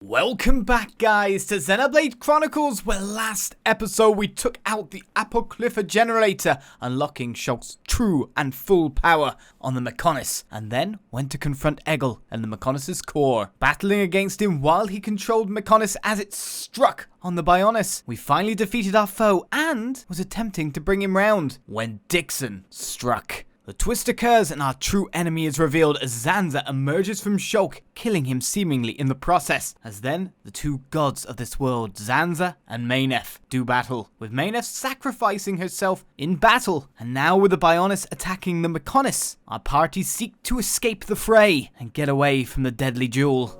Welcome back, guys, to Xenoblade Chronicles, where last episode we took out the Apocrypha generator, unlocking Shulk's true and full power on the Mechonis, and then went to confront Egil and the Mechonis' core, battling against him while he controlled Mechonis as it struck on the Bionis. We finally defeated our foe and was attempting to bring him round when Dickson struck. The twist occurs and our true enemy is revealed as Zanza emerges from Shulk, killing him seemingly in the process, as then the two gods of this world, Zanza and Meyneth, do battle, with Meyneth sacrificing herself in battle, and now with the Bionis attacking the Mechonis, our party seek to escape the fray and get away from the deadly duel.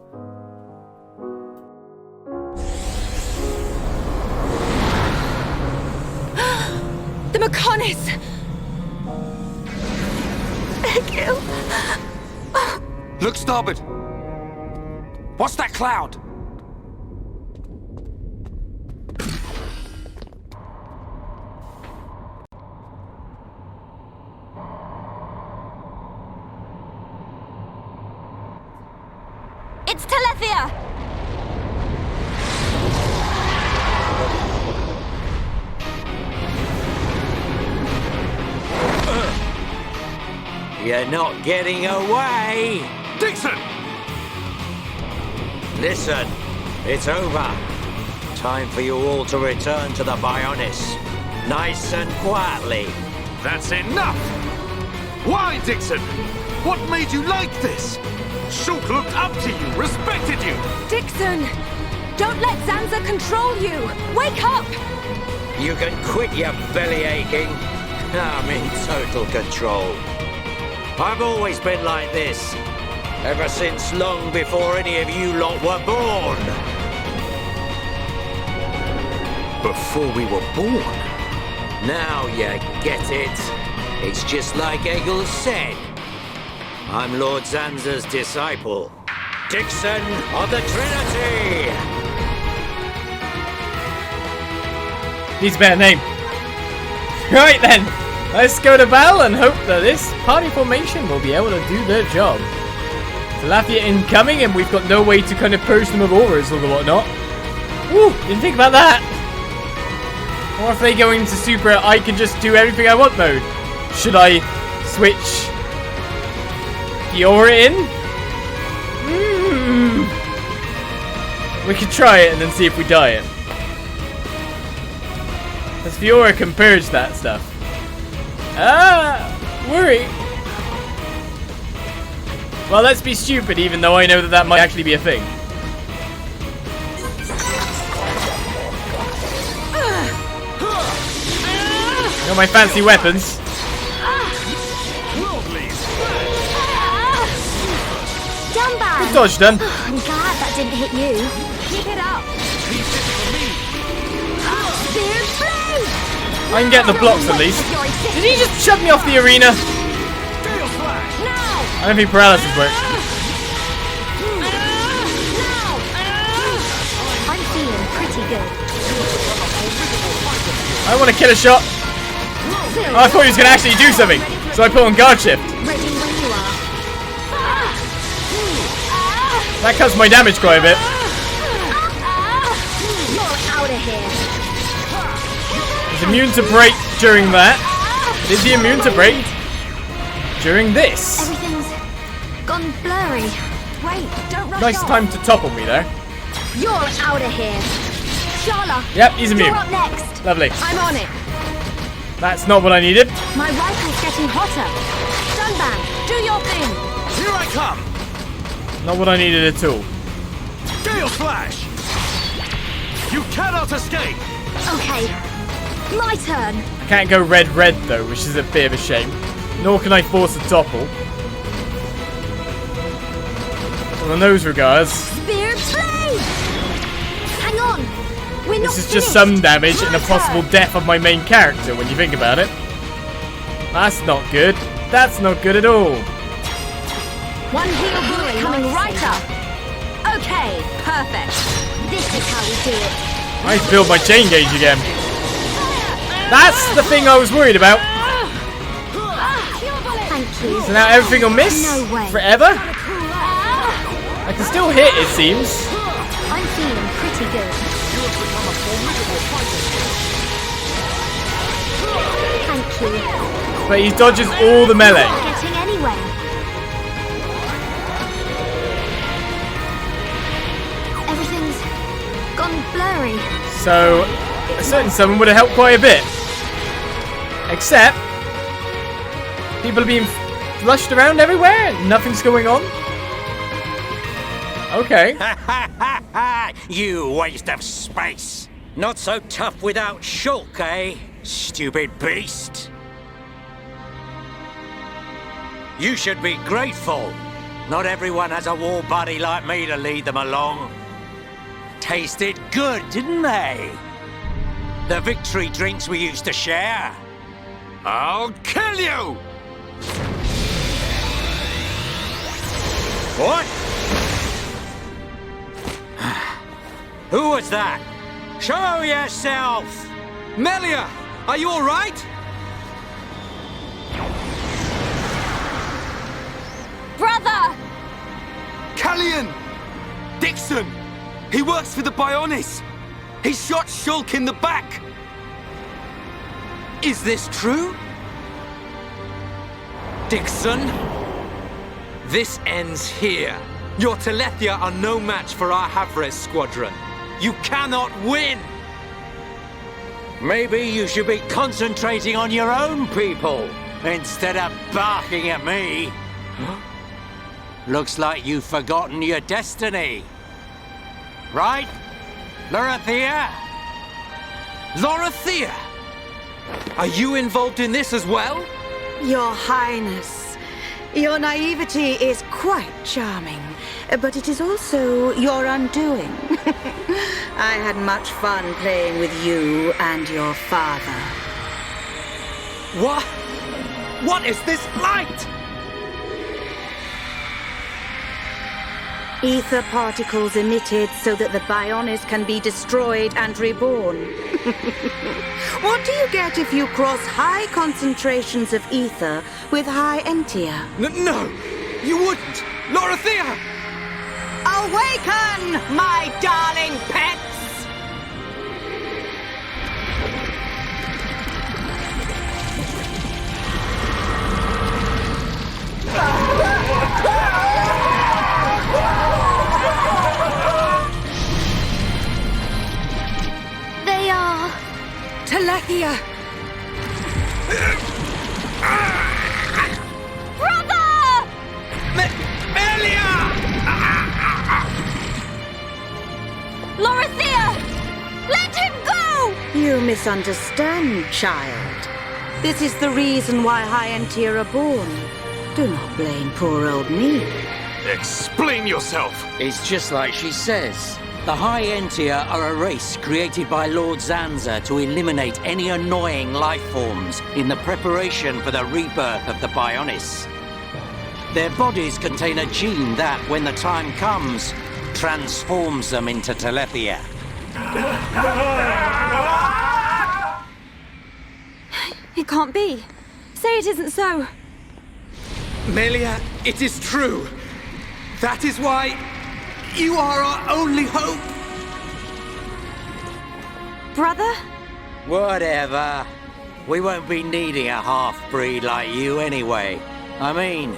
The Mechonis! Look starboard! What's that cloud? It's Telethia! You're not getting away! Dickson! Listen, it's over. Time for you all to return to the Bionis. Nice and quietly. That's enough! Why, Dickson? What made you like this? Shulk looked up to you, respected you! Dickson! Don't let Zanza control you! Wake up! You can quit your belly aching. I'm in total control. I've always been like this. Ever since long before any of you lot were born. Before we were born? Now you get it. It's just like Egil said. I'm Lord Zanza's disciple. Dickson of the Trinity! Needs a better name. Right then, let's go to battle and hope that this party formation will be able to do their job. Telethia incoming, and we've got no way to kind of purge them of auras or whatnot. Woo! Didn't think about that. Or if they go into super, I can just do everything I want mode. Should I switch the aura in? We could try it and then see if we die it. Because Fiora can purge that stuff. Worry. Well, let's be stupid, even though I know that that might actually be a thing. Got my fancy weapons. Good dodge done. I'm glad that didn't hit you. Keep it up. Spear blade! I can get the blocks at least. Did he just shove me off the arena? I don't think paralysis works. I'm feeling pretty good. I want to kill a shot. Oh, I thought he was going to actually do something. So I put on guard shift. Ready when you are. That cuts my damage quite a bit. You're out of here. He's immune to break during that. Is he immune to break during this? Everything's gone blurry. Wait, don't rush Nice off. time to topple me there. You're out of here. Shala. Yep, he's immune. You're up next. Lovely. I'm on it. That's not what I needed. My rifle's getting hotter. Dunban, do your thing. Here I come! Not what I needed at all. Gale Flash! You cannot escape! Okay, my turn. I can't go red though, which is a bit of a shame. Nor can I force a topple. Well, in those regards, Spear blade. Hang on. We're not this is just finished. some damage and a My possible turn. death of my main character when you think about it. That's not good. That's not good at all. One heal bullet coming right up. Okay, perfect. This is how we do it. I filled my chain gauge again. That's the thing I was worried about. Thank you. So now everything will miss No way. forever. I can still hit, it seems. I'm to. But he dodges all the melee. Not getting anywhere. Everything's gone blurry. So, a certain summon would have helped quite a bit. Except, people are being flushed around everywhere and nothing's going on. Okay. You waste of space. Not so tough without Shulk, eh? Stupid beast. You should be grateful. Not everyone has a war buddy like me to lead them along. Tasted good, didn't they? The victory drinks we used to share. I'll kill you! What? Who was that? Show yourself! Melia, are you all right? Brother! Callian! Dickson! He works for the Bionis! He shot Shulk in the back! Is this true? Dickson? This ends here. Your Telethia are no match for our Havres squadron. You cannot win! Maybe you should be concentrating on your own people instead of barking at me. Looks like you've forgotten your destiny. Right? Lorithia? Lorithia! Are you involved in this as well? Your Highness, your naivety is quite charming, but it is also your undoing. I had much fun playing with you and your father. What? What is this light? Ether particles emitted so that the Bionis can be destroyed and reborn. What do you get if you cross high concentrations of ether with High Entia? No! You wouldn't! Lorithia! Awaken, my darling pets! They are... Telethia! Brother! Melia! Lorithia! Let him go! You misunderstand, child. This is the reason why High Entia are born. Do not blame poor old me. Explain yourself! It's just like she says. The High Entia are a race created by Lord Zanza to eliminate any annoying life forms in the preparation for the rebirth of the Bionis. Their bodies contain a gene that, when the time comes, transforms them into Telethia. It can't be. Say it isn't so. Melia, it is true. That is why you are our only hope. Brother? Whatever. We won't be needing a half-breed like you anyway. I mean,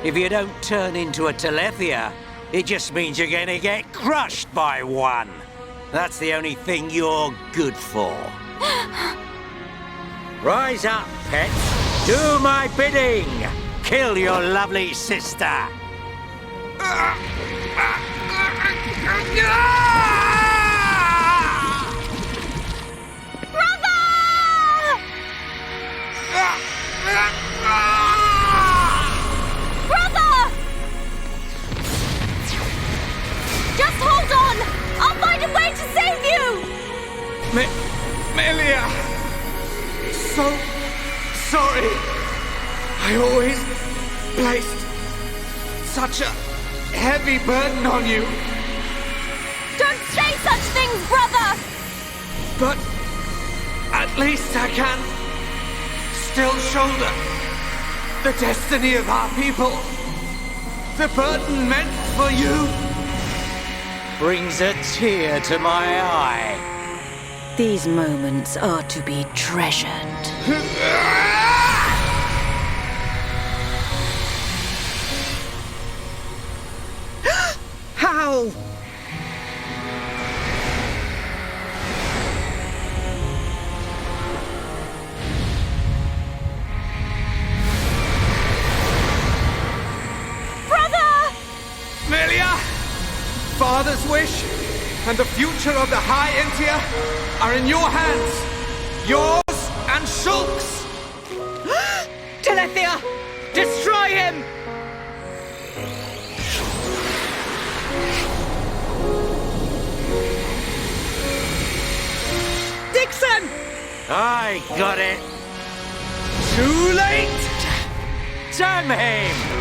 if you don't turn into a Telethia, it just means you're gonna get crushed by one. That's the only thing you're good for. Rise up, pets. Do my bidding. Kill your lovely sister. Brother! Just hold on! I'll find a way to save you! Melia! So sorry. I always placed such a heavy burden on you. Don't say such things, brother! But at least I can still shoulder the destiny of our people. The burden meant for you Brings a tear to my eye. These moments are to be treasured. How? Melia! Father's wish and the future of the High Entia are in your hands. Yours and Shulk's. Telethia! Destroy him! Dickson! I got it. Too late! Damn him!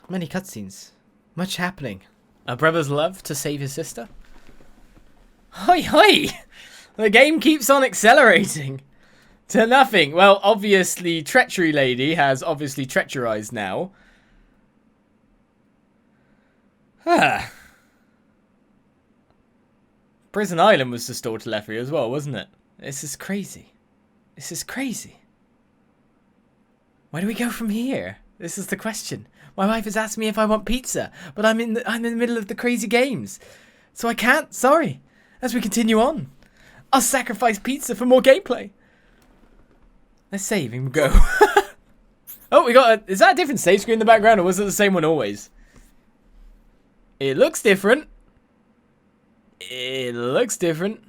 Many cutscenes. Much happening. A brother's love to save his sister. Hoi hoi! The game keeps on accelerating. To nothing. Well, obviously, Treachery Lady has obviously treacherized now. Prison Island was to store Telethia as well, wasn't it? This is crazy. This is crazy. Where do we go from here? This is the question. My wife has asked me if I want pizza, but I'm in the middle of the crazy games. So I can't, sorry. As we continue on, I'll sacrifice pizza for more gameplay. Let's save and go. Oh, we got is that a different save screen in the background, or was it the same one always? It looks different. It looks different.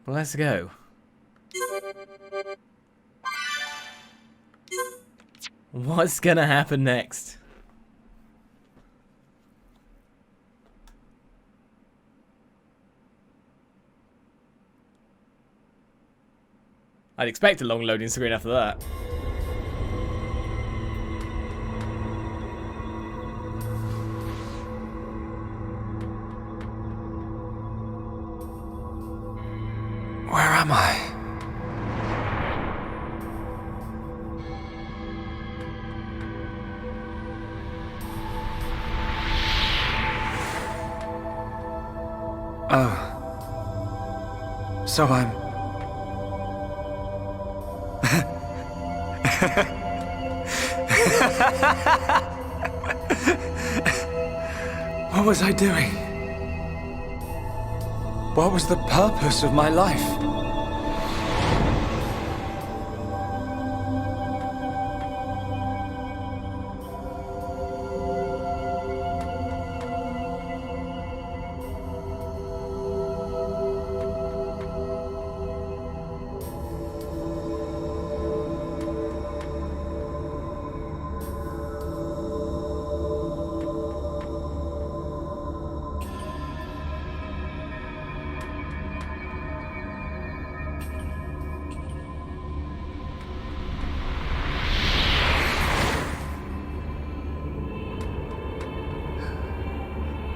Well, let's go. What's gonna happen next? I'd expect a long loading screen after that. Where am I? Oh. So I'm... What was I doing? What was the purpose of my life?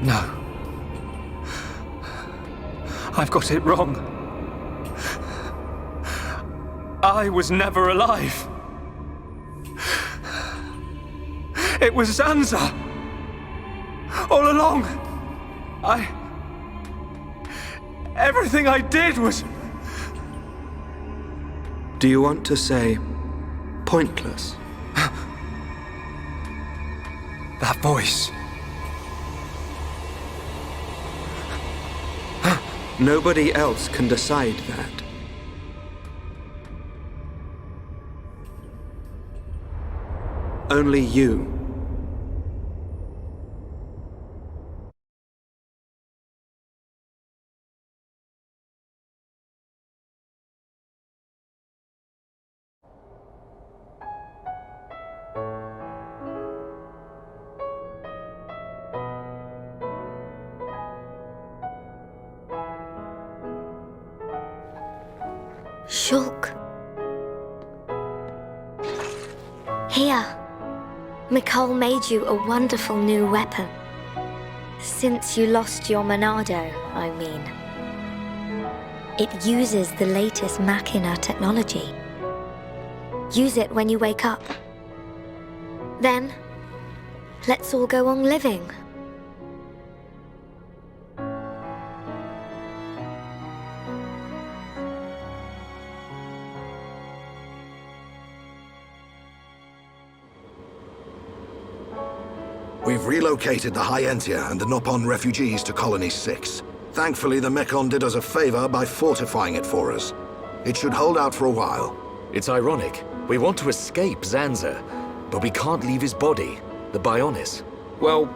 No. I've got it wrong. I was never alive. It was Zanza. All along. Everything I did was... Do you want to say pointless? That voice. Nobody else can decide that. Only you. Shulk. Here. Nicole made you a wonderful new weapon. Since you lost your Monado, I mean. It uses the latest Machina technology. Use it when you wake up. Then, let's all go on living. We've relocated the High Entia and the Nopon refugees to Colony 6. Thankfully, the Mechon did us a favor by fortifying it for us. It should hold out for a while. It's ironic. We want to escape Zanza, but we can't leave his body, the Bionis. Well,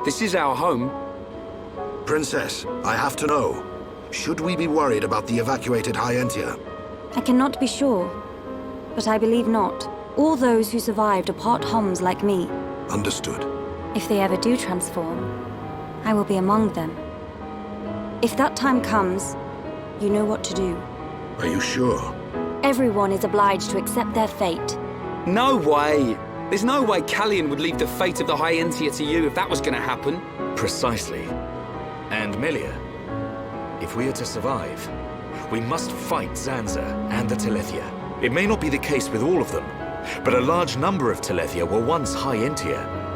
this is our home. Princess, I have to know. Should we be worried about the evacuated High Entia? I cannot be sure, but I believe not. All those who survived are part Homs like me. Understood. If they ever do transform, I will be among them. If that time comes, you know what to do. Are you sure? Everyone is obliged to accept their fate. No way! There's no way Callian would leave the fate of the High Entia to you if that was gonna happen. Precisely. And Melia, if we are to survive, we must fight Zanza and the Telethia. It may not be the case with all of them, but a large number of Telethia were once High Entia.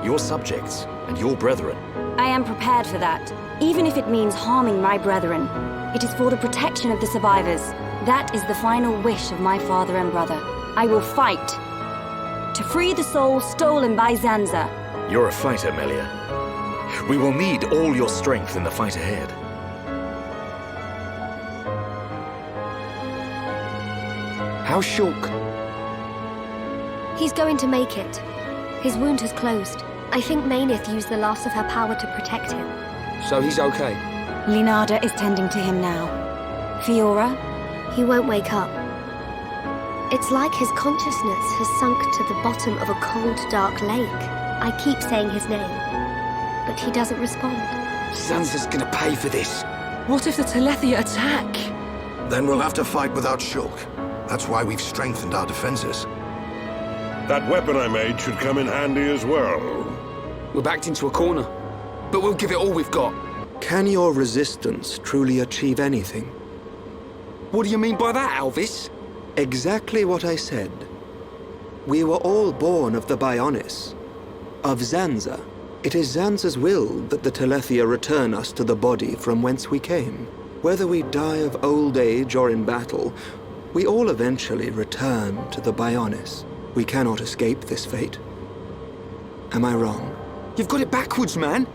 Your subjects and your brethren. I am prepared for that, even if it means harming my brethren. It is for the protection of the survivors. That is the final wish of my father and brother. I will fight to free the soul stolen by Zanza. You're a fighter, Melia. We will need all your strength in the fight ahead. How's Shulk? He's going to make it. His wound has closed. I think Meyneth used the last of her power to protect him. So he's okay? Linada is tending to him now. Fiora? He won't wake up. It's like his consciousness has sunk to the bottom of a cold, dark lake. I keep saying his name, but he doesn't respond. Zanza's gonna pay for this. What if the Telethia attack? Then we'll have to fight without Shulk. That's why we've strengthened our defenses. That weapon I made should come in handy as well. We're backed into a corner, but we'll give it all we've got. Can your resistance truly achieve anything? What do you mean by that, Alvis? Exactly what I said. We were all born of the Bionis, of Zanza. It is Zanza's will that the Telethia return us to the body from whence we came. Whether we die of old age or in battle, we all eventually return to the Bionis. We cannot escape this fate. Am I wrong? You've got it backwards, man.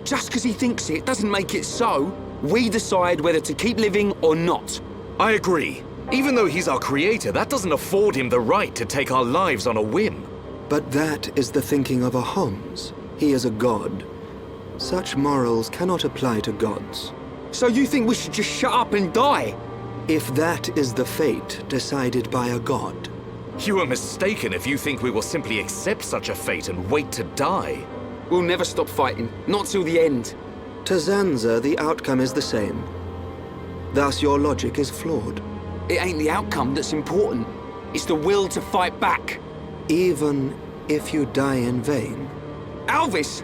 Just because he thinks it doesn't make it so. We decide whether to keep living or not. I agree. Even though he's our creator, that doesn't afford him the right to take our lives on a whim. But that is the thinking of a Homs. He is a god. Such morals cannot apply to gods. So you think we should just shut up and die? If that is the fate decided by a god. You are mistaken if you think we will simply accept such a fate and wait to die. We'll never stop fighting, not till the end. To Zanza, the outcome is the same. Thus your logic is flawed. It ain't the outcome that's important. It's the will to fight back. Even if you die in vain. Alvis!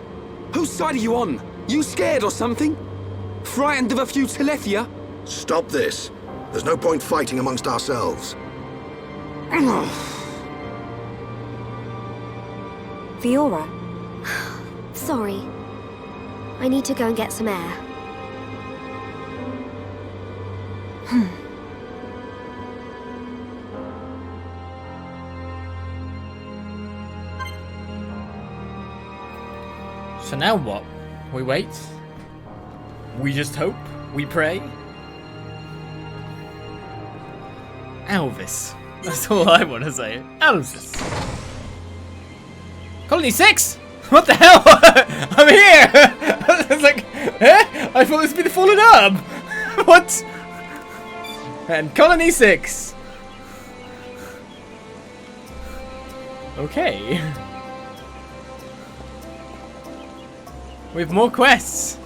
Whose side are you on? You scared or something? Frightened of a few Telethia? Stop this. There's no point fighting amongst ourselves. Fiora? Sorry. I need to go and get some air. So now what? We wait? We just hope? We pray? Alvis. That's all I want to say. Alvis. Colony 6? What the hell? I'm here! I was like, eh? I thought this would be the fallen arm. What? And Colony 6. Okay. We have more quests.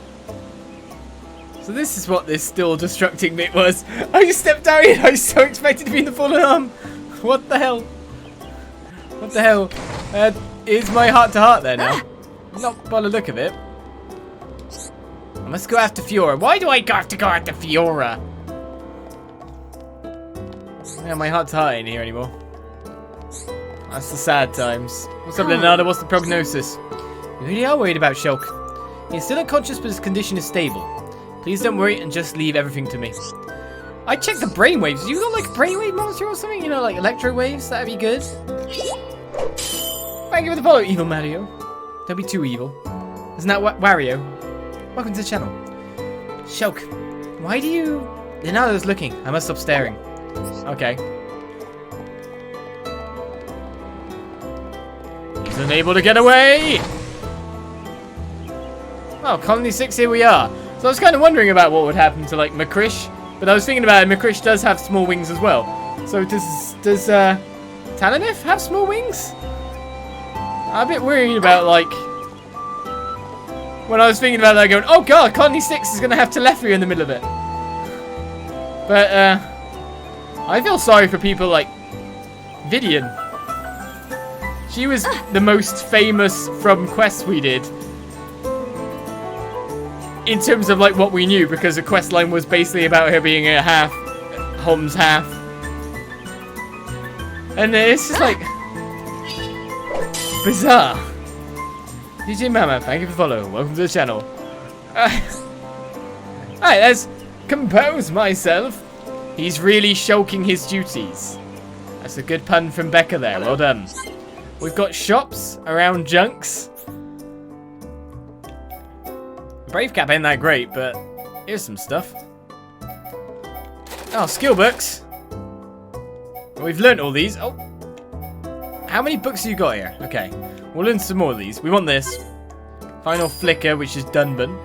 So this is what this still destructing bit was. I just stepped out here. I was so expected to be in the fallen arm. What the hell? What the hell? Is my heart-to-heart there now? Not by the look of it. I must go after Fiora. Why do I have to go after Fiora? Yeah, my heart-to-heart ain't here anymore. That's the sad times. What's up, Leonardo? What's the prognosis? We really are worried about Shulk. He's still unconscious, but his condition is stable. Please don't worry and just leave everything to me. I checked the brainwaves. You got like a brainwave monitor or something? You know, like electro waves? That'd be good. Thank you for the follow, Evil Mario. Don't be too evil. Isn't that Wario? Welcome to the channel. Shulk, why do you... Leonardo's looking. I must stop staring. Okay. He's unable to get away! Oh, Colony 6, here we are. So I was kind of wondering about what would happen to, like, Makrish. But I was thinking about it, Makrish does have small wings as well. So does Talonif have small wings? I'm a bit worried about, like... When I was thinking about that, going, oh god, Colony 6 is going to have Telethia in the middle of it. But, I feel sorry for people like Vidian. She was the most famous from quests we did. In terms of like what we knew, because the quest line was basically about her being a half, Hom's half. And it's just like... bizarre. DJ Mama, thank you for following. Welcome to the channel. Alright, let's compose myself. He's really shulking his duties. That's a good pun from Becca there. Well done. We've got shops around junks. Brave Cap ain't that great, but here's some stuff. Oh, skill books. We've learnt all these. Oh. How many books have you got here? Okay. We'll learn some more of these. We want this. Final Flicker, which is Dunban.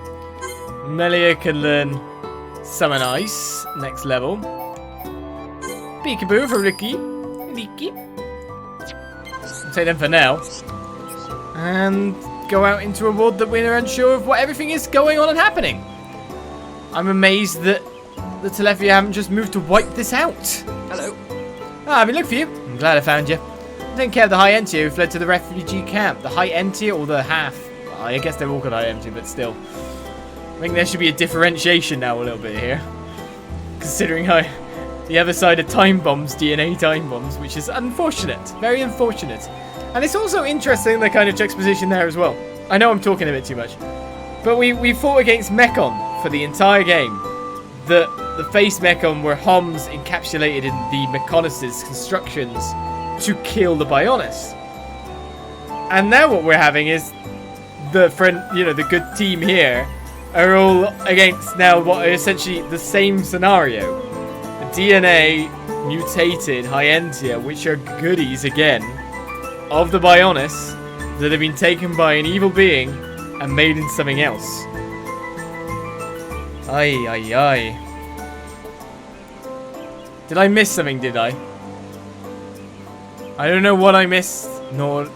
Melia can learn Summon Ice. Next level. Peekaboo for Ricky. Ricky. I'll take them for now. And go out into a world that we're unsure of what everything is going on and happening. I'm amazed that the Telethia haven't just moved to wipe this out. Hello. I've been looking for you. I'm glad I found you. I didn't care of the High Entia who fled to the refugee camp. The High Entia or the half? Well, I guess they're all called High Entia, but still. I think there should be a differentiation now a little bit here. Considering how the other side of time bombs, DNA time bombs, which is unfortunate. Very unfortunate. And it's also interesting the kind of juxtaposition there as well. I know I'm talking a bit too much. But we fought against Mechon for the entire game. The face Mechon were Homs encapsulated in the Mechonis' constructions to kill the Bionis. And now what we're having is the the good team here are all against now what are essentially the same scenario. The DNA mutated High Entia, which are goodies again of the Bionis that have been taken by an evil being and made into something else. Ay, ay, ay. Did I miss something, did I? I don't know what I missed, nor...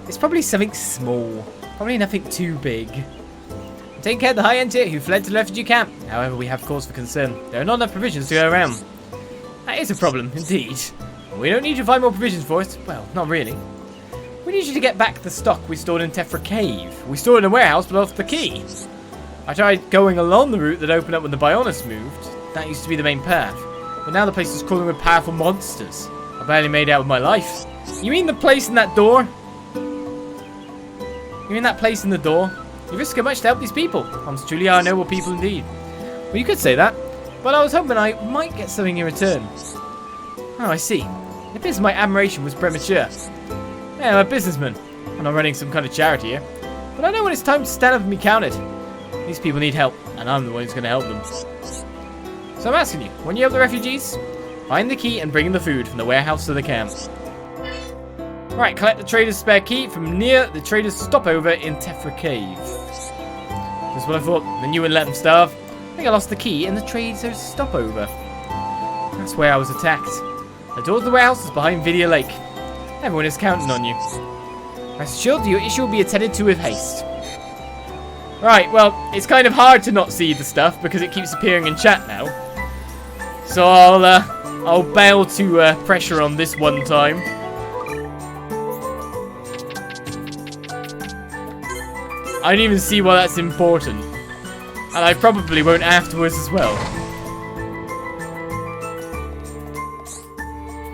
It's probably something small. Probably nothing too big. I'm taking care of the High Entia who fled to the refugee camp. However, we have cause for concern. There are not enough provisions to go around. That is a problem, indeed. We don't need to find more provisions for us. Well, not really. We need you to get back the stock we stored in Tephra Cave. We stored it in a warehouse, but lost the key. I tried going along the route that opened up when the Bionis moved. That used to be the main path. But now the place is crawling with powerful monsters. I barely made out with my life. You mean the place in that door? You mean that place in the door? You risk so much to help these people. Homs truly are noble people indeed. Well, you could say that. But I was hoping I might get something in return. Oh, I see. It appears my admiration was premature. Yeah, I'm a businessman. I'm not running some kind of charity here. But I know when it's time to stand up and be counted. These people need help, and I'm the one who's going to help them. So I'm asking you, when you help the refugees, find the key and bring in the food from the warehouse to the camp. Right, collect the trader's spare key from near the trader's stopover in Tephra Cave. That's what I thought. Then you wouldn't let them starve. I think I lost the key in the trader's stopover. That's where I was attacked. The door to the warehouse is behind Vidia Lake. Everyone is counting on you. Rest assured, your issue will be attended to with haste. Right, well, it's kind of hard to not see the stuff because it keeps appearing in chat now. So I'll I'll bail to pressure on this one time. I don't even see why that's important. And I probably won't afterwards as well.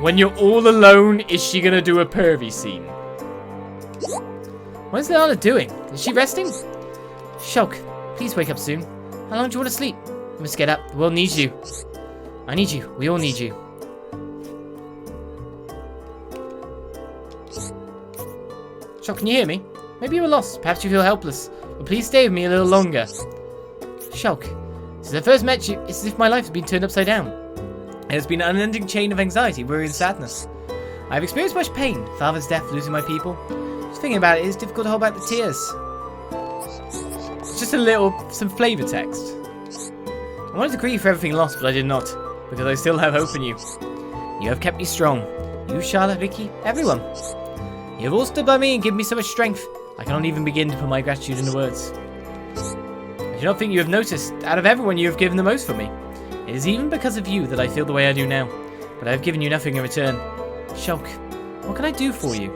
When you're all alone, is she gonna do a pervy scene? What is Leanna doing? Is she resting? Shulk, please wake up soon. How long do you want to sleep? You must get up. The world needs you. I need you. We all need you. Shulk, can you hear me? Maybe you were lost. Perhaps you feel helpless. But please stay with me a little longer. Shulk, since I first met you, it's as if my life has been turned upside down. It has been an unending chain of anxiety, worry, and sadness. I have experienced much pain. Father's death, losing my people. Just thinking about it is difficult to hold back the tears. It's just some flavor text. I wanted to grieve for everything lost, but I did not, because I still have hope in you. You have kept me strong. You, Charlotte, Vicky, everyone. You have all stood by me and given me so much strength. I cannot even begin to put my gratitude into words. I do not think you have noticed, out of everyone you have given the most for me. It is even because of you that I feel the way I do now, but I have given you nothing in return. Shulk, what can I do for you?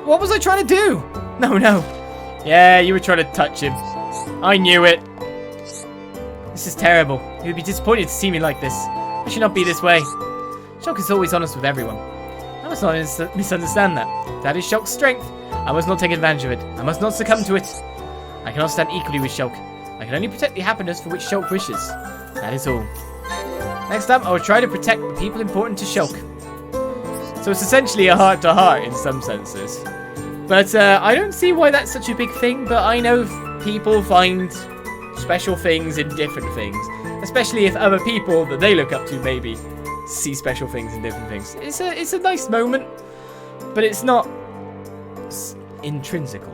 What was I trying to do? No. Yeah, you were trying to touch him. I knew it. This is terrible. He would be disappointed to see me like this. I should not be this way. Shulk is always honest with everyone. I must not misunderstand that. That is Shulk's strength. I must not take advantage of it. I must not succumb to it. I cannot stand equally with Shulk. I can only protect the happiness for which Shulk wishes. That is all. Next time, I will try to protect the people important to Shulk. So it's essentially a heart-to-heart in some senses. But I don't see why that's such a big thing, but I know people find special things in different things. Especially if other people that they look up to maybe see special things in different things. It's a nice moment, but it's not intrinsical.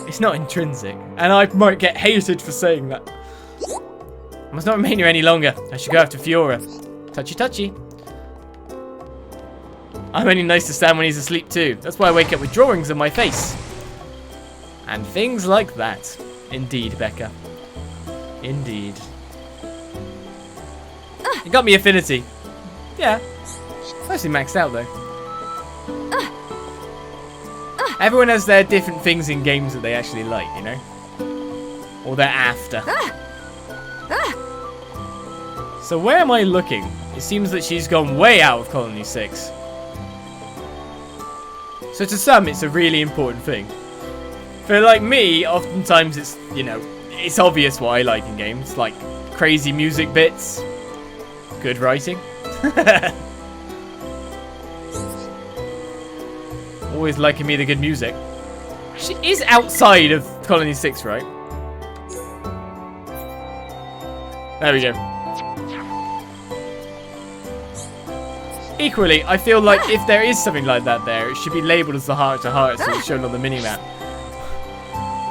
It's not intrinsic, and I might get hated for saying that. I must not remain here any longer. I should go after Fiora. Touchy touchy. I'm only nice to Stan when he's asleep too. That's why I wake up with drawings on my face. And things like that. Indeed, Becca. Indeed. You got me affinity. Yeah. Mostly maxed out though. Everyone has their different things in games that they actually like, you know? Or they're after. So where am I looking? It seems that she's gone way out of Colony 6. So to some, it's a really important thing. For like me, oftentimes it's, you know, it's obvious what I like in games. Like crazy music bits. Good writing. Always liking me the good music. She is outside of Colony 6, right? There we go. Equally, I feel like if there is something like that there, it should be labelled as the heart-to-heart so it's shown on the minimap.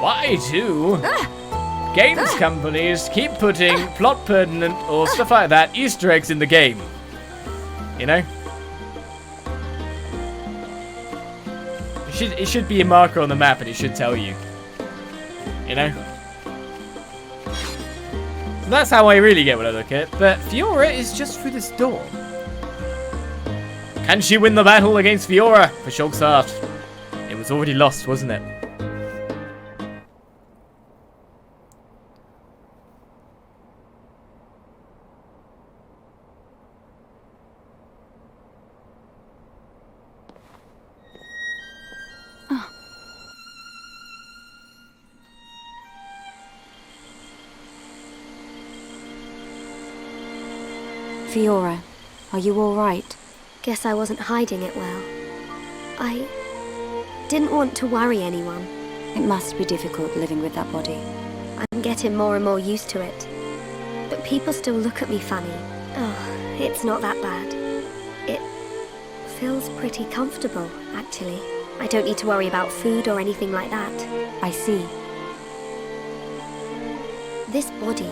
Why do games companies keep putting plot pertinent or stuff like that Easter eggs in the game? You know? It should be a marker on the map and it should tell you. You know? So that's how I really get what I look at. But Fiora is just through this door. Can she win the battle against Fiora for Shulk's heart? It was already lost, wasn't it? Fiora, are you all right? Guess I wasn't hiding it well. I didn't want to worry anyone. It must be difficult living with that body. I'm getting more and more used to it. But people still look at me funny. Oh, it's not that bad. It feels pretty comfortable, actually. I don't need to worry about food or anything like that. I see. This body,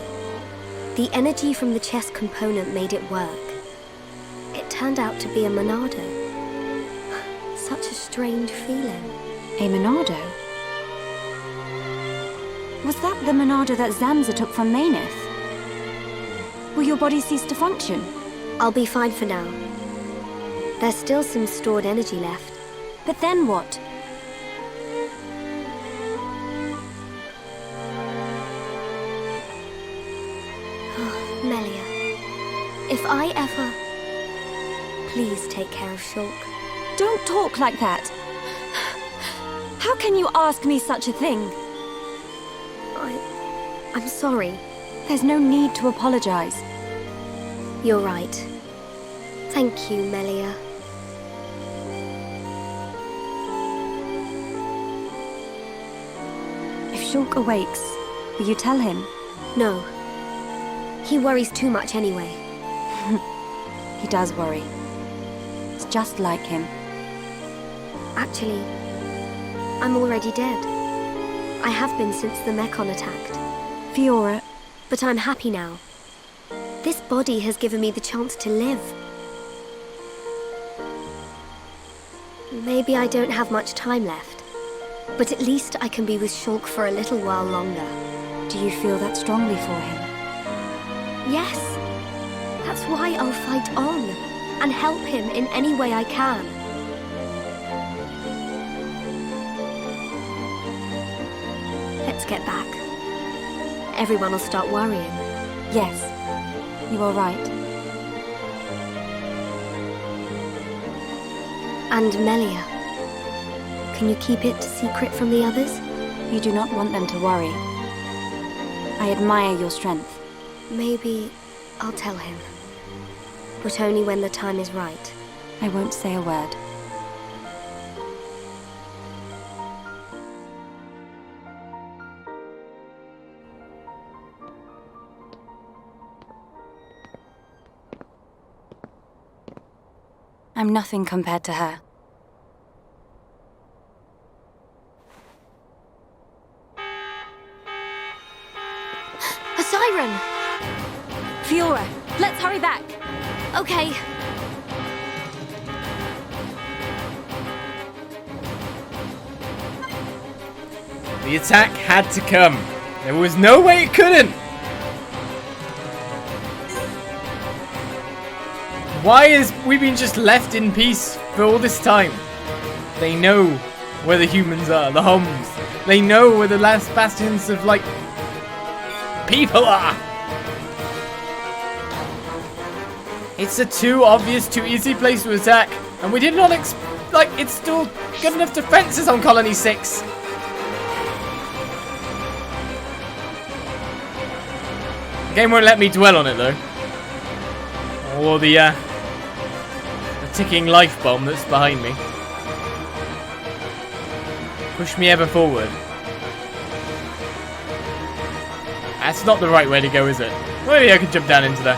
the energy from the chest component made it work. It turned out to be a Monado. Such a strange feeling. A Monado? Was that the Monado that Zanza took from Meyneth? Will your body cease to function? I'll be fine for now. There's still some stored energy left. But then what? Melia, if I ever... Please take care of Shulk. Don't talk like that. How can you ask me such a thing? I'm sorry. There's no need to apologize. You're right. Thank you, Melia. If Shulk awakes, will you tell him? No. He worries too much anyway. He does worry. It's just like him. Actually, I'm already dead. I have been since the Mechon attacked. Fiora. But I'm happy now. This body has given me the chance to live. Maybe I don't have much time left, but at least I can be with Shulk for a little while longer. Do you feel that strongly for him? Yes. That's why I'll fight on and help him in any way I can. Let's get back. Everyone will start worrying. Yes, you are right. And Melia, can you keep it secret from the others? You do not want them to worry. I admire your strength. Maybe I'll tell him. But only when the time is right. I won't say a word. I'm nothing compared to her. A siren! Fiora, let's hurry back. Okay. The attack had to come. There was no way it couldn't. Why has we been just left in peace for all this time? They know where the humans are, the Homs. They know where the last bastions of, like, people are. It's a too obvious, too easy place to attack. And we did not like, it's still good enough defenses on Colony 6. The game won't let me dwell on it, though. Or the ticking life bomb that's behind me. Push me ever forward. That's not the right way to go, is it? Maybe I could jump down into there.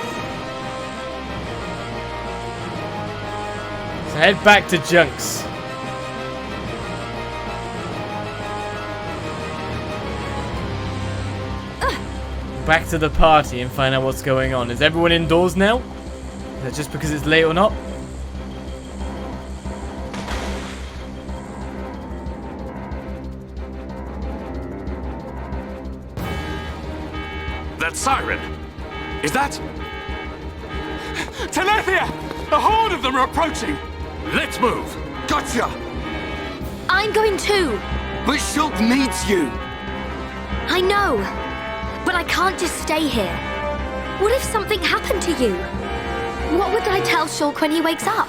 So head back to Junks. Back to the party and find out what's going on. Is everyone indoors now? Is that just because it's late or not? That siren! Is that... Telethia! A horde of them are approaching! Let's move! Gotcha! I'm going too! But Shulk needs you! I know! But I can't just stay here. What if something happened to you? What would I tell Shulk when he wakes up?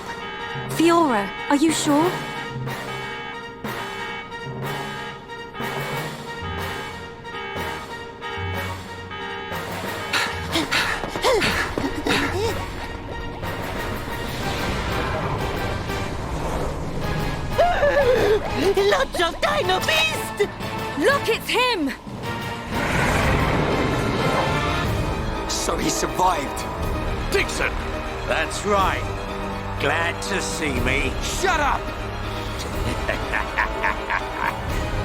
Fiora, are you sure? Lots of Dino Beast! Look, it's him! So he survived. Dickson! That's right. Glad to see me. Shut up!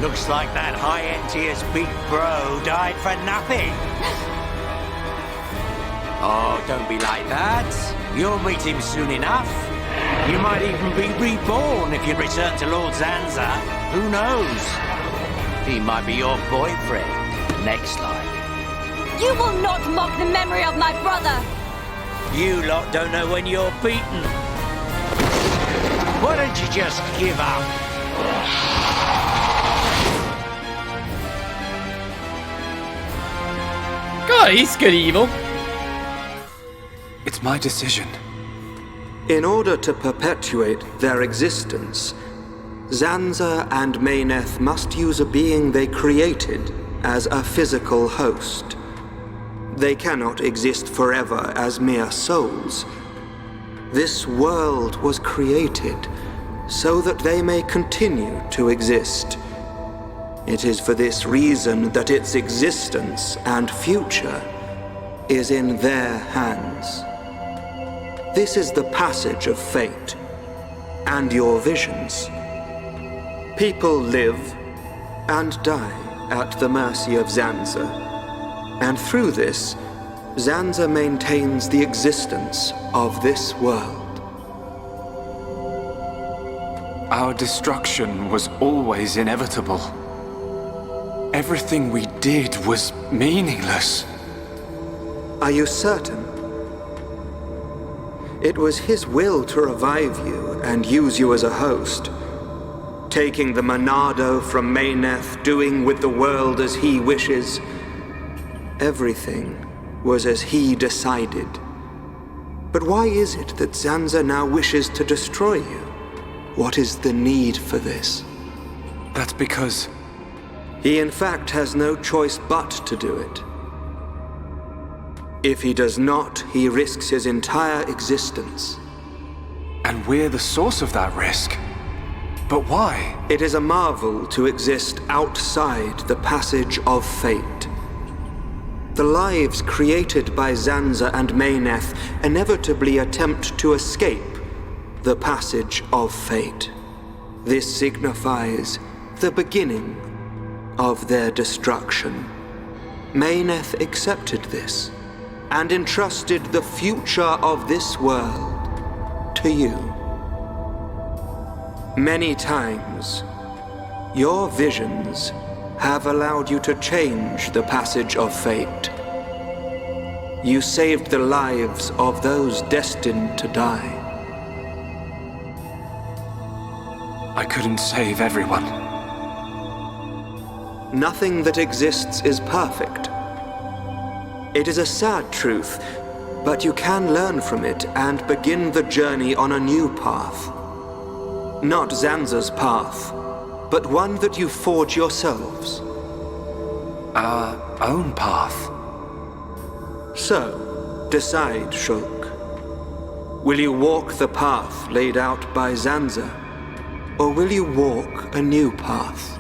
Looks like that High Entia's big bro died for nothing. Oh, don't be like that. You'll meet him soon enough. You might even be reborn if you return to Lord Zanza. Who knows? He might be your boyfriend. next line. You will not mock the memory of my brother! You lot don't know when you're beaten. Why don't you just give up? God, he's good evil. It's my decision. In order to perpetuate their existence, Zanza and Meyneth must use a being they created as a physical host. They cannot exist forever as mere souls. This world was created so that they may continue to exist. It is for this reason that its existence and future is in their hands. This is the passage of fate, and your visions. People live and die at the mercy of Zanza, and through this, Zanza maintains the existence of this world. Our destruction was always inevitable. Everything we did was meaningless. Are you certain? It was his will to revive you and use you as a host. Taking the Monado from Meyneth, doing with the world as he wishes. Everything was as he decided. But why is it that Zanza now wishes to destroy you? What is the need for this? That's because... He in fact has no choice but to do it. If he does not, he risks his entire existence. And we're the source of that risk. But why? It is a marvel to exist outside the passage of fate. The lives created by Zanza and Meyneth inevitably attempt to escape the passage of fate. This signifies the beginning of their destruction. Meyneth accepted this and entrusted the future of this world to you. Many times, your visions have allowed you to change the passage of fate. You saved the lives of those destined to die. I couldn't save everyone. Nothing that exists is perfect. It is a sad truth, but you can learn from it and begin the journey on a new path. Not Zanza's path, but one that you forge yourselves. Our own path. So, decide, Shulk. Will you walk the path laid out by Zanza, or will you walk a new path?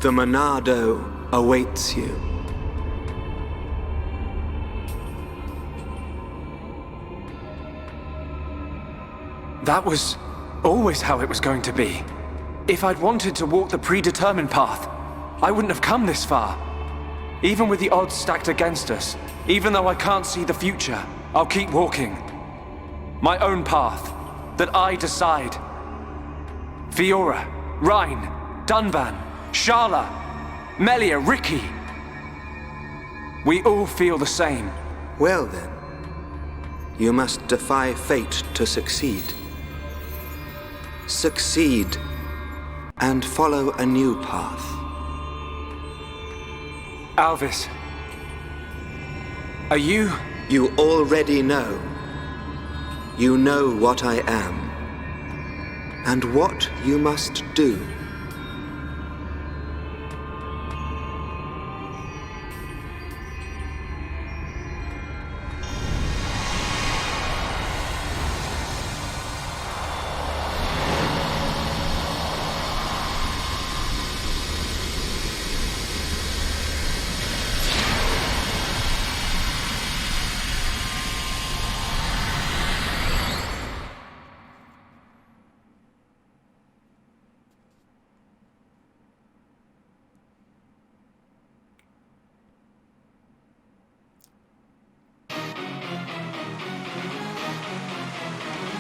The Monado awaits you. That was always how it was going to be. If I'd wanted to walk the predetermined path, I wouldn't have come this far. Even with the odds stacked against us, even though I can't see the future, I'll keep walking. My own path, that I decide. Fiora, Rhine, Dunban, Sharla, Melia, Ricky. We all feel the same. Well then, you must defy fate to succeed. Succeed, and follow a new path. Alvis, are you... You already know. You know what I am, and what you must do.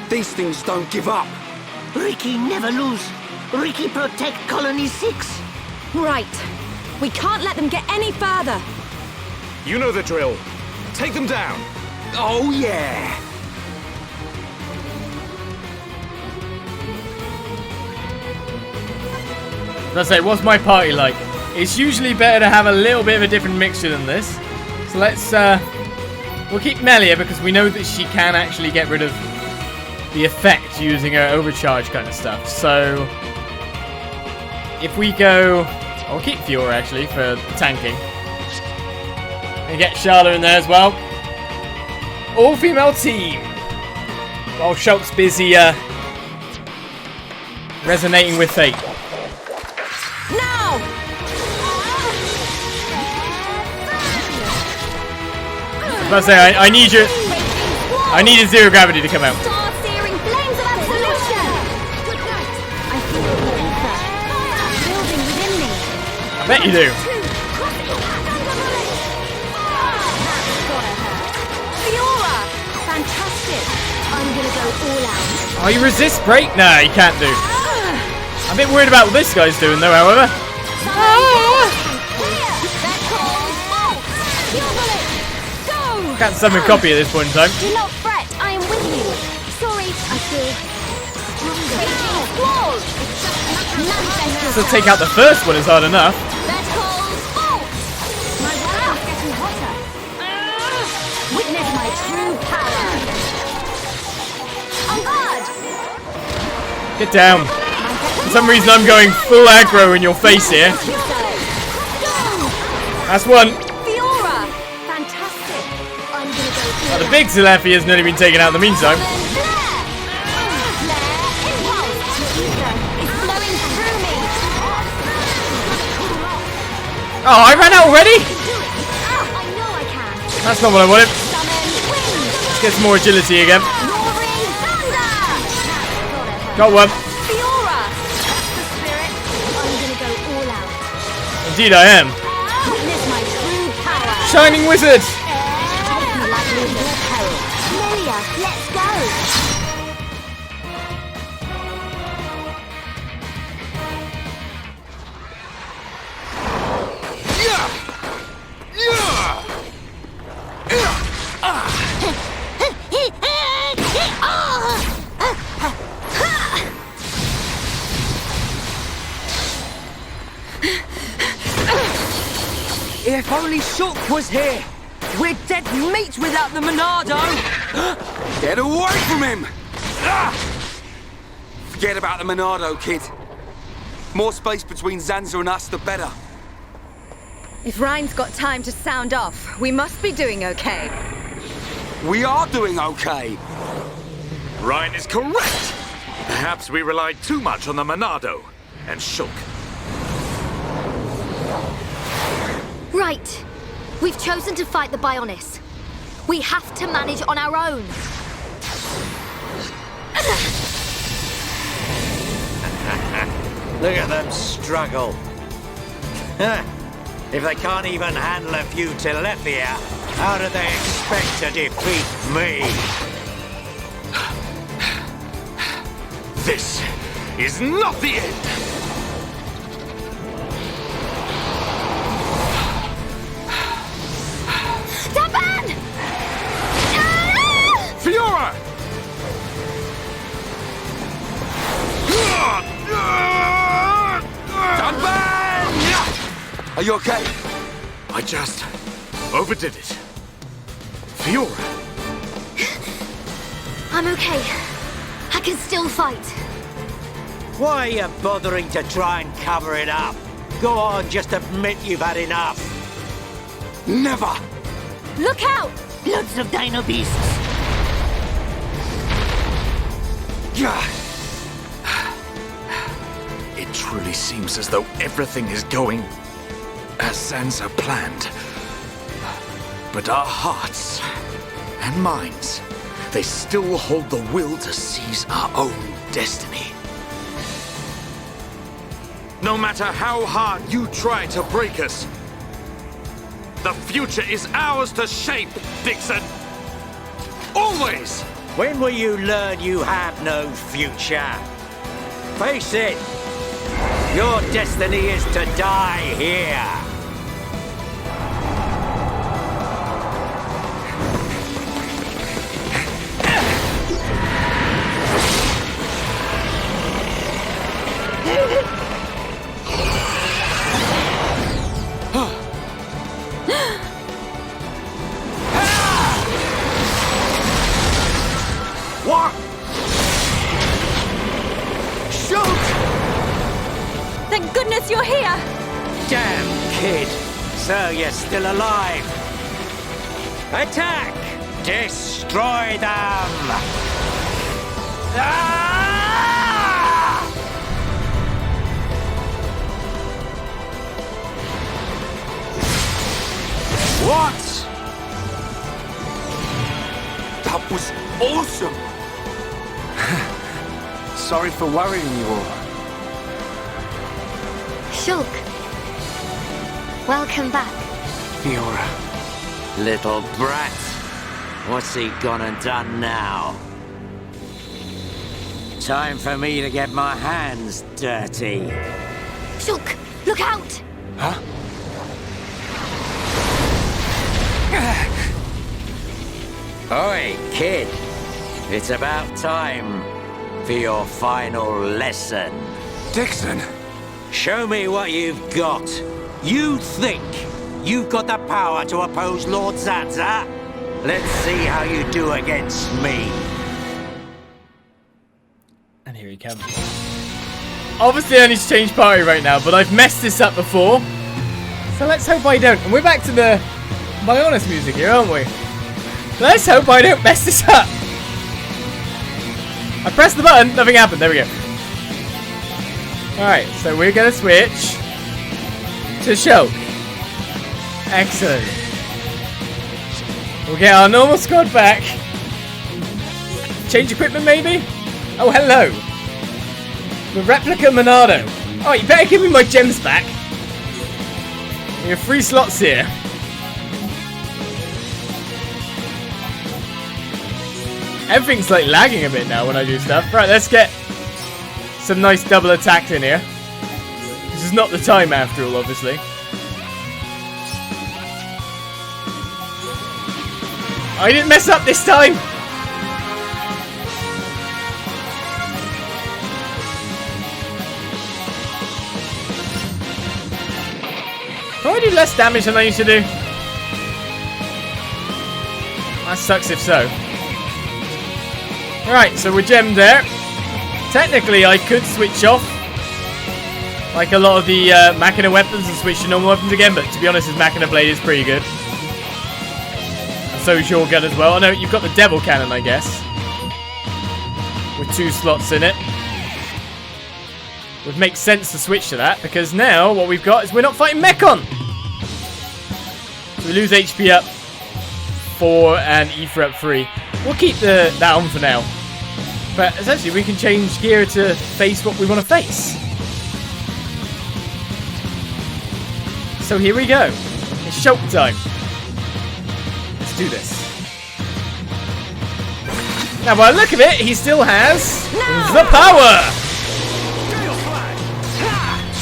These things don't give up. Ricky never lose. Ricky protect Colony 6. Right. We can't let them get any further. You know the drill. Take them down. Oh, yeah. Let's say, what's my party like? It's usually better to have a little bit of a different mixture than this. So let's, we'll keep Melia because we know that she can actually get rid of the effect using her overcharge kind of stuff. So if we go, I'll keep Fiora actually for tanking. And get Charlotte in there as well. All-female team. While Shulk's busy resonating with fate. Now! I was about to say, I need your... I needed zero gravity to come out. Star-searing flames of absolution! Good night. I feel the ether building within me. I bet you do. Fiora! Fantastic! I'm gonna go all out. Oh, you resist break? Nah, you can't do. I'm a bit worried about what this guy's doing though, however. Can't summon copy at this point in time. Do not fret, I am with you. Sorry, I feel stronger. So take out the first one is hard enough. My weapon is getting hotter. Witness my true power. On guard! Get down. For some reason I'm going full aggro in your face here. That's one. Fiora! Fantastic. I'm gonna go Oh, the big Telethia has nearly been taken out in the meantime. Oh, I ran out already? That's not what I wanted. Let's get some more agility again. Got one. Indeed I am. Shining Wizard! Melia, let's go! If only Shulk was here! We're dead meat without the Monado! Get away from him! Forget about the Monado, kid. More space between Zanza and us, the better. If Ryan's got time to sound off, we must be doing okay. We are doing okay. Ryan is correct. Perhaps we relied too much on the Monado and Shulk. Right. We've chosen to fight the Bionis. We have to manage on our own. Look at them struggle. If they can't even handle a few Telethia, how do they expect to defeat me? This is not the end! Fiora! Are you okay? I just overdid it. Fiora! I'm okay. I can still fight. Why are you bothering to try and cover it up? Go on, just admit you've had enough. Never! Look out! Loads of dino beasts. It truly seems as though everything is going as Zanza planned. But our hearts and minds, they still hold the will to seize our own destiny. No matter how hard you try to break us, the future is ours to shape, Dickson! Always! When will you learn you have no future? Face it, Your destiny is to die here. What? Shulk! Thank goodness you're here! Damn kid! So you're still alive! Attack! Destroy them! Ah! What? That was awesome! Sorry for worrying you all. Shulk. Welcome back. Fiora. Little brat. What's he gone and done now? Time for me to get my hands dirty. Shulk, look out! Huh? Oi, kid. It's about time for your final lesson. Dickson! Show me what you've got. You think you've got the power to oppose Lord Zanza? Let's see how you do against me. And here he comes. Obviously I need to change party right now, but I've messed this up before. So let's hope I don't. And we're back to the Bionis music here, aren't we? Let's hope I don't mess this up. I pressed the button, nothing happened. There we go. Alright, so we're going to switch to Shulk. Excellent. We'll get our normal squad back. Change equipment, maybe? Oh, hello. The replica Monado. Oh, you better give me my gems back. We have 3 slots here. Everything's like lagging a bit now when I do stuff. Right, let's get some nice double attacks in here. This is not the time after all, obviously. I didn't mess up this time! Can I do less damage than I used to do? That sucks if so. Right, so we're gemmed there. Technically, I could switch off like a lot of the Machina weapons and switch to normal weapons again, but to be honest, his Machina blade is pretty good. And so is your gun as well. Oh no, you've got the Devil Cannon, I guess, with 2 slots in it. Would make sense to switch to that, because now what we've got is we're not fighting Mechon. So we lose HP up 4 and Ether up 3. We'll keep that on for now. But essentially we can change gear to face what we want to face. So here we go. It's Shulk time. Let's do this. Now by the look of it, he still has the power!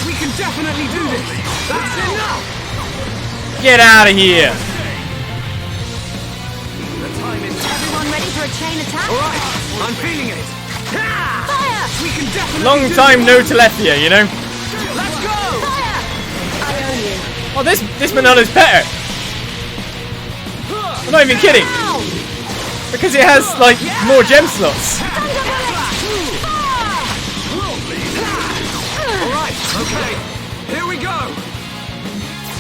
We can definitely do this! That's enough! Get out of here! Everyone ready for a chain attack? Alright, I'm feeling it! Fire! We can definitely Long time no Telethia, you know? Let's go! Fire! I own you. Oh, this Monado's better! I'm not even kidding! Because it has, like, more gem slots. Alright, okay, here we go!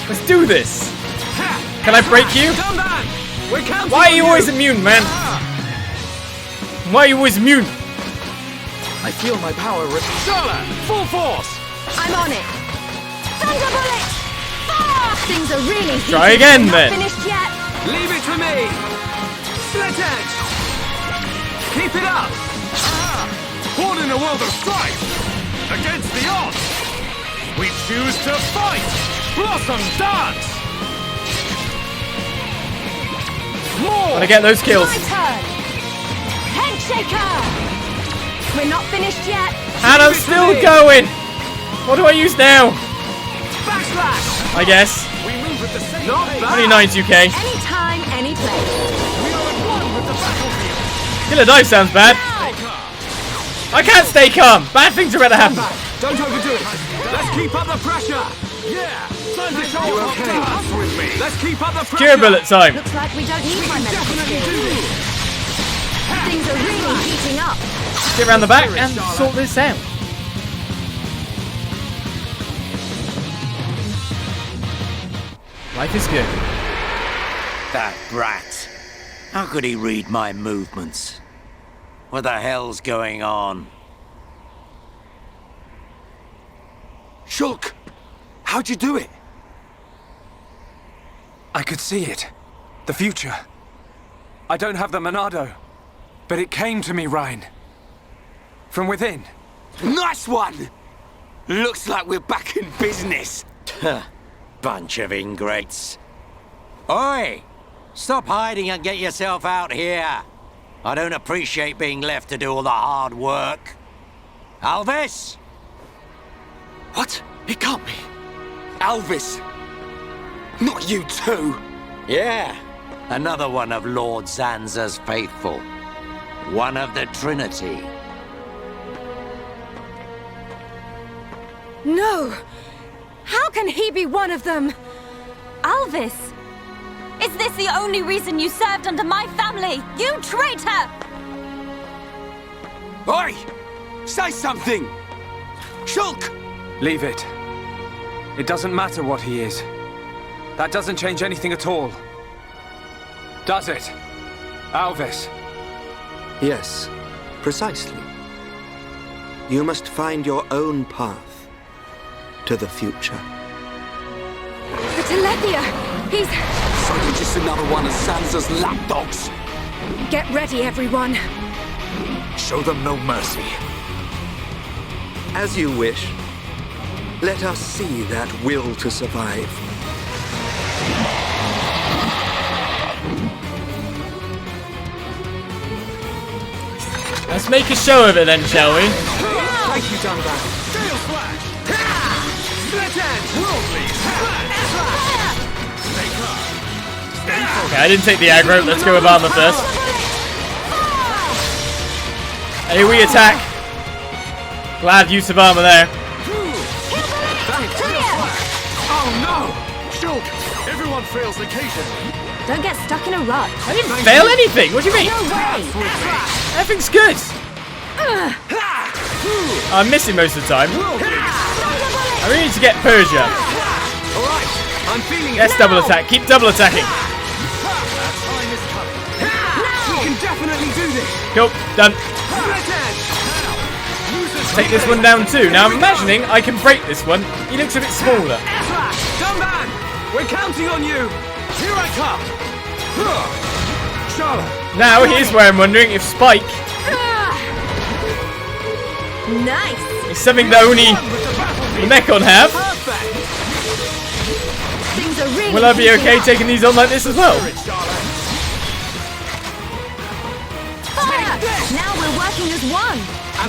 Let's do this! Can I break you? Why are you always immune, man? Why are you always immune? I feel my power Charlotte! Full force! I'm on it. Thunder bullet! Fire! Things are really heated. Try again, We're not then. finished yet. Leave it to me! Split edge! Keep it up! Born in a world of strife! Against the odds! We choose to fight! Blossom dance! More! Gotta get those kills. My turn. Head shaker! We're not finished yet. And I'm still going! What do I use now? Backslash! I guess. We move at the same Not pace. bad. Only 92k. Anytime, any place. We are at one with the battlefield. Killer dive sounds bad. I can't stay calm. Bad things are about to happen. Don't overdo it. Let's keep up the pressure. Yeah. Time to show off our cards with me. Let's keep up the pressure. Cure bullet time. Looks like we don't need my medical Definitely do skills. this. Things are really heating up. Get around the back and sort this out. Life is good. That brat. How could he read my movements? What the hell's going on? Shulk! How'd you do it? I could see it. The future. I don't have the Monado, but it came to me, Ryan. From within. Nice one! Looks like we're back in business. Bunch of ingrates. Oi! Stop hiding and get yourself out here. I don't appreciate being left to do all the hard work. Alvis? What? It can't be. Alvis! Not you too! Yeah, another one of Lord Zanza's faithful. One of the Trinity. No! How can he be one of them? Alvis! Is this the only reason you served under my family? You traitor! Oi! Say something! Shulk! Leave it. It doesn't matter what he is. That doesn't change anything at all. Does it? Alvis? Yes, precisely. You must find your own path to the future. The Telethia! He's... So you're just another one of Sansa's lapdogs? Get ready, everyone. Show them no mercy. As you wish. Let us see that will to survive. Let's make a show of it then, shall we? Thank you, Dunbar. Tail Slash! Split Edge! Worldly! Okay, I didn't take the aggro. Let's go with armor first. Hey, we attack. Glad use of armor there. Oh no! Shulk! Everyone fails occasionally. Don't get stuck in a rut. I didn't fail anything. What do you mean? No way! Everything's good. I'm missing most of the time. I really need to get Persia. Alright, I'm feeling Yes, double attack. Keep double attacking. We can definitely do this! Cool. Done. Split Edge! Take this one down too. Now I'm imagining I can break this one. He looks a bit smaller. Dunban! We're counting on you! Here I come! Charlotte! Now here's where I'm wondering if Spike Nice! is something that only the Mechon have. Things are really Will I be okay taking these on like this as well? Fire! Now we're working as one.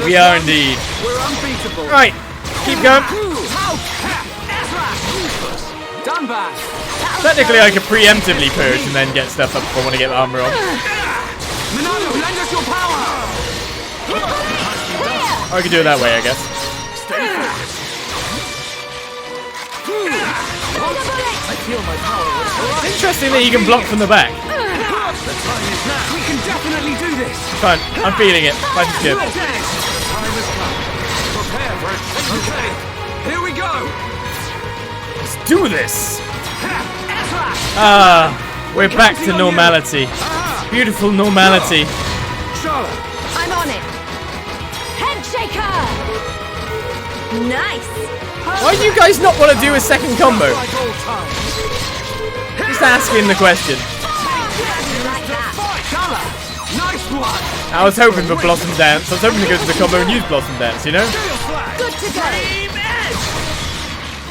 We are indeed. We're unbeatable! Right, keep going. Dunban! Technically I could preemptively purge and then get stuff up if I want to get armor on. Monado, lend us your power! Or I could do it that way, I guess. I feel my power. Interesting that you can block from the back. The time is now. We can definitely do this. Fine, I'm feeling it. Life is good. Split Edge! Time has come. Prepare for it. Okay, here we go. Let's do this. Ah, we're back to normality. Beautiful normality. Charlotte! I'm on it. Head shaker! Nice! Why do you guys not want to do a second combo? Like old times. Just asking the question. Like that. Charlotte! Nice one! I was hoping for Blossom Dance. I was hoping to go to the combo and use Blossom Dance, you know? Tail Slash! Good to go. Flame Edge!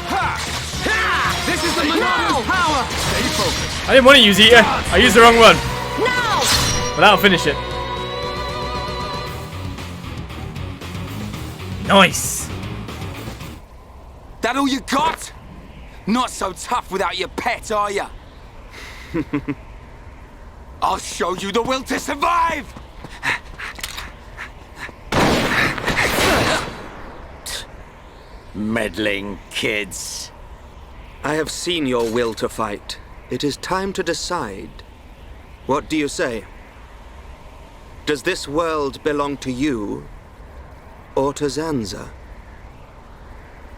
Ha! Ha! This is the Monado's power! Stay focused. I didn't want to use Eater. I used the wrong one. Now! But that'll finish it. Nice. that all you got? Not so tough without your pet, are ya? I'll show you the will to survive! Meddling kids. I have seen your will to fight. It is time to decide. What do you say? Does this world belong to you, or to Zanza?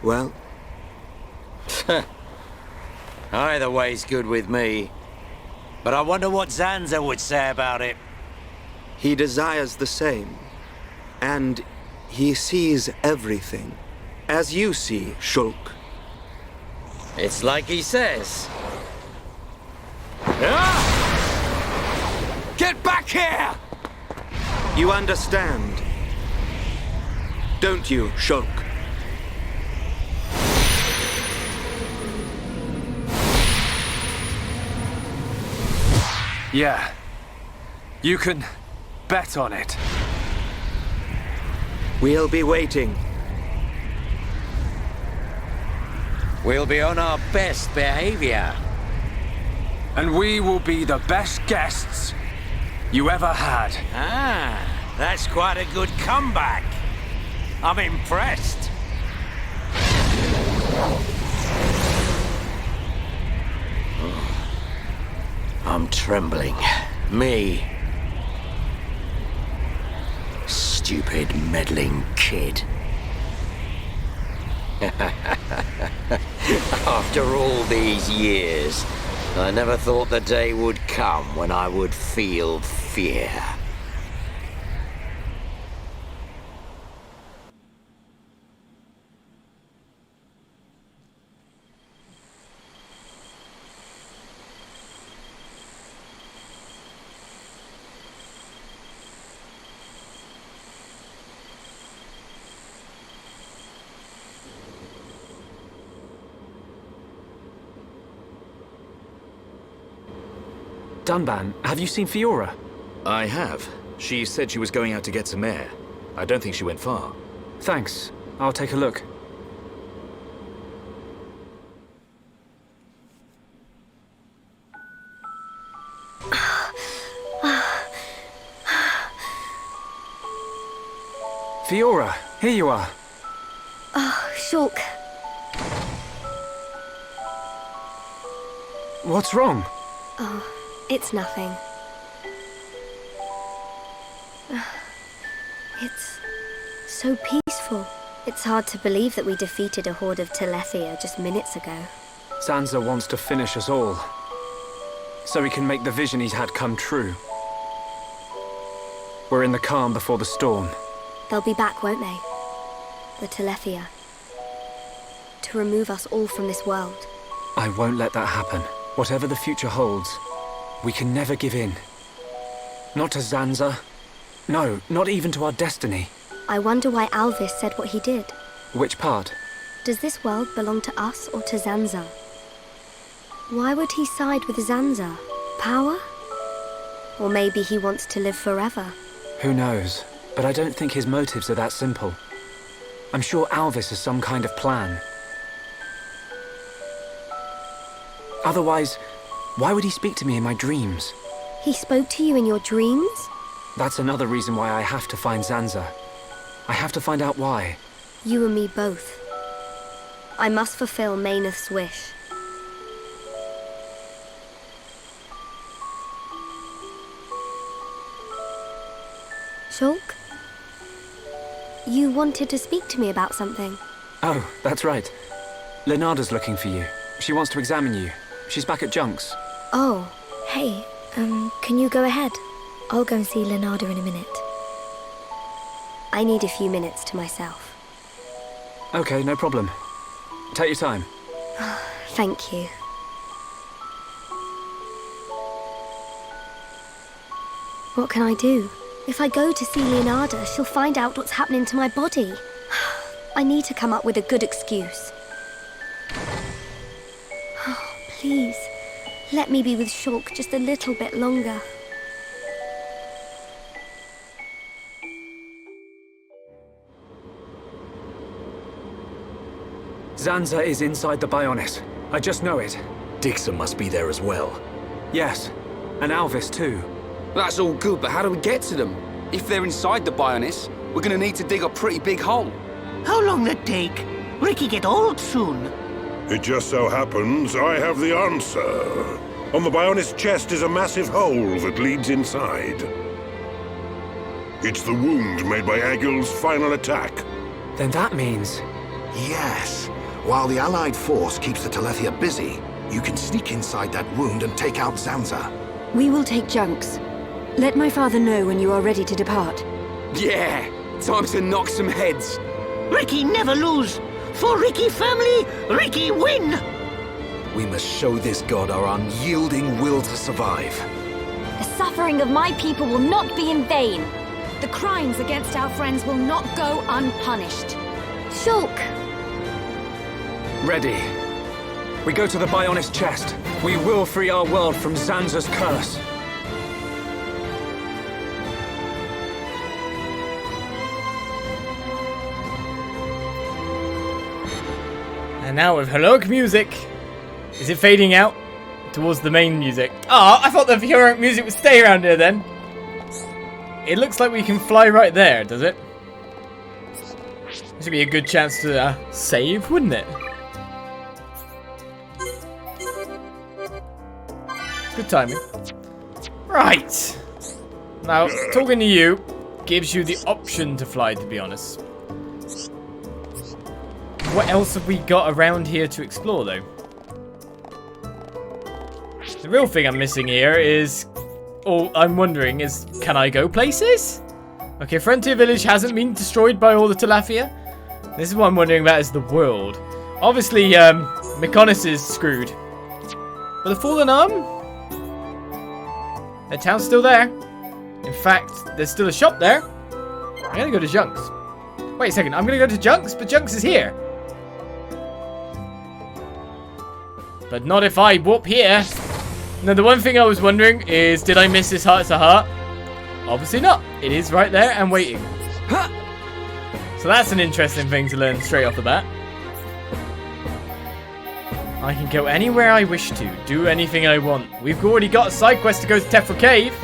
Well... Either way's good with me. But I wonder what Zanza would say about it. He desires the same. And he sees everything. As you see, Shulk. It's like he says. Ah! Get back here! You understand, don't you, Shulk? Yeah. You can bet on it. We'll be waiting. We'll be on our best behavior. And we will be the best guests you ever had. Ah, that's quite a good comeback. I'm impressed. I'm trembling. Me. Stupid meddling kid. After all these years, I never thought the day would come when I would feel fear. Dunban, have you seen Fiora? I have. She said she was going out to get some air. I don't think she went far. Thanks. I'll take a look. Fiora, here you are. Oh, Shulk. What's wrong? Oh, it's nothing. It's so peaceful. It's hard to believe that we defeated a horde of Telethia just minutes ago. Zanza wants to finish us all, so he can make the vision he's had come true. We're in the calm before the storm. They'll be back, won't they? The Telethia. To remove us all from this world. I won't let that happen. Whatever the future holds, we can never give in. Not to Zanza. No, not even to our destiny. I wonder why Alvis said what he did. Which part? Does this world belong to us or to Zanza? Why would he side with Zanza? Power? Or maybe he wants to live forever? Who knows? But I don't think his motives are that simple. I'm sure Alvis has some kind of plan. Otherwise, why would he speak to me in my dreams? He spoke to you in your dreams? That's another reason why I have to find Zanza. I have to find out why. You and me both. I must fulfill Meyneth's wish. Shulk? You wanted to speak to me about something. Oh, that's right. Lenarda's looking for you. She wants to examine you. She's back at Junk's. Oh, hey, can you go ahead? I'll go and see Lenarda in a minute. I need a few minutes to myself. Okay, no problem. Take your time. Thank you. What can I do? If I go to see Leonarda, she'll find out what's happening to my body. I need to come up with a good excuse. Oh, please, let me be with Shulk just a little bit longer. Zanza is inside the Bionis. I just know it. Dickson must be there as well. Yes, and Alvis too. That's all good, but how do we get to them? If they're inside the Bionis, we're gonna need to dig a pretty big hole. How long that take? Ricky get old soon. It just so happens I have the answer. On the Bionis chest is a massive hole that leads inside. It's the wound made by Agil's final attack. Then that means... Yes. While the Allied force keeps the Telethia busy, you can sneak inside that wound and take out Zanza. We will take Junks. Let my father know when you are ready to depart. Yeah! Time to knock some heads. Ricky never lose. For Ricky family, Ricky win. We must show this god our unyielding will to survive. The suffering of my people will not be in vain. The crimes against our friends will not go unpunished. Shulk! Ready. We go to the Bionis chest. We will free our world from Zanza's curse. And now with heroic music, is it fading out towards the main music? Oh, I thought the heroic music would stay around here then. It looks like we can fly right there, does it? This would be a good chance to save, wouldn't it? Good timing. Right. Now, talking to you gives you the option to fly, to be honest. What else have we got around here to explore, though? The real thing I'm missing here is... all I'm wondering is, can I go places? Okay, Frontier Village hasn't been destroyed by all the Telethia. This is what I'm wondering about is the world. Obviously, Mechonis is screwed. But the Fallen Arm? The town's still there. In fact, there's still a shop there. I'm gonna go to Junks. Wait a second, I'm gonna go to Junks, but Junks is here. But not if I whoop here. Now, the one thing I was wondering is, did I miss this heart-to-heart? Obviously not. It is right there and waiting. So that's an interesting thing to learn straight off the bat. I can go anywhere I wish to, do anything I want. We've already got a side quest to go to Tephra Cave.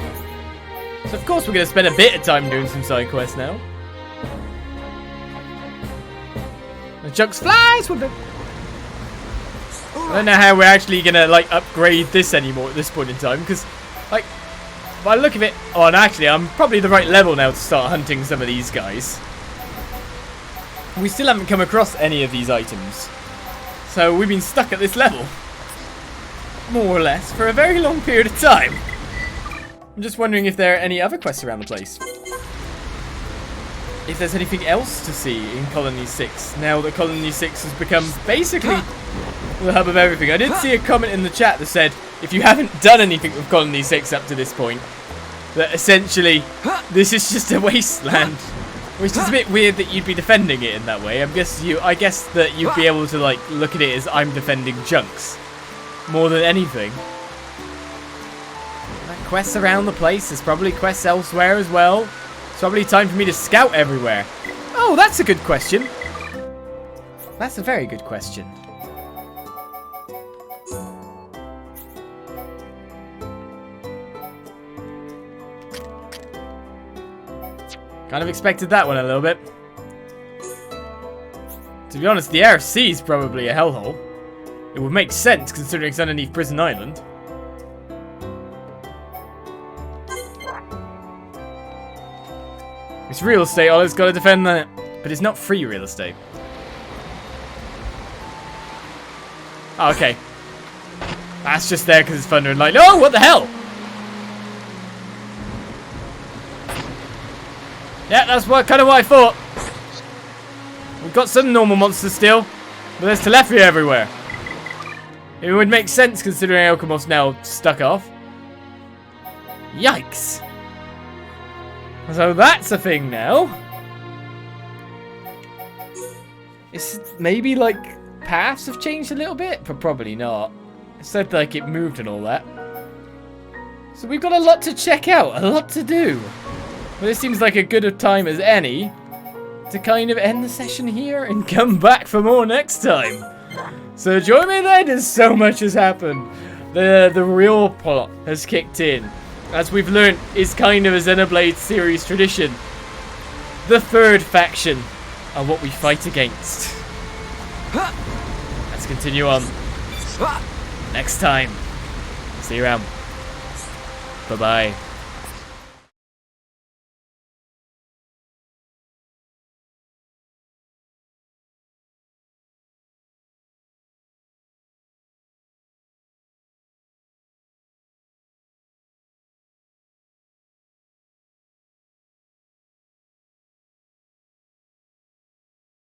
So of course we're going to spend a bit of time doing some side quests now. The Junks flies with it. I don't know how we're actually going to, like, upgrade this anymore at this point in time, because, like, by the look of it... oh, and actually, I'm probably the right level now to start hunting some of these guys. We still haven't come across any of these items. So we've been stuck at this level, more or less, for a very long period of time. I'm just wondering if there are any other quests around the place. If there's anything else to see in Colony 6, now that Colony 6 has become basically the hub of everything. I did see a comment in the chat that said, if you haven't done anything with Colony 6 up to this point, that essentially this is just a wasteland. Which is a bit weird that you'd be defending it in that way. I guess that you'd be able to, like, look at it as I'm defending Junks more than anything. Quests around the place. There's probably quests elsewhere as well. It's probably time for me to scout everywhere. Oh, that's a good question. That's a very good question. Kind of expected that one a little bit. To be honest, the RC is probably a hellhole. It would make sense considering it's underneath Prison Island. It's real estate, Olive's got to defend that. But it's not free real estate. Oh, okay. That's just there because it's thunder and lightning. Oh, what the hell? Yeah, that's kind of what I thought. We've got some normal monsters still, but there's Telethia everywhere. It would make sense considering Alchemost's now stuck off. Yikes. So that's a thing now. It's maybe like paths have changed a little bit, but probably not. It said like it moved and all that. So we've got a lot to check out, a lot to do. But this seems like a good a time as any to kind of end the session here and come back for more next time. So join me then, as so much has happened. The real plot has kicked in. As we've learnt, is kind of a Xenoblade series tradition. The third faction are what we fight against. Let's continue on next time. See you around. Bye-bye.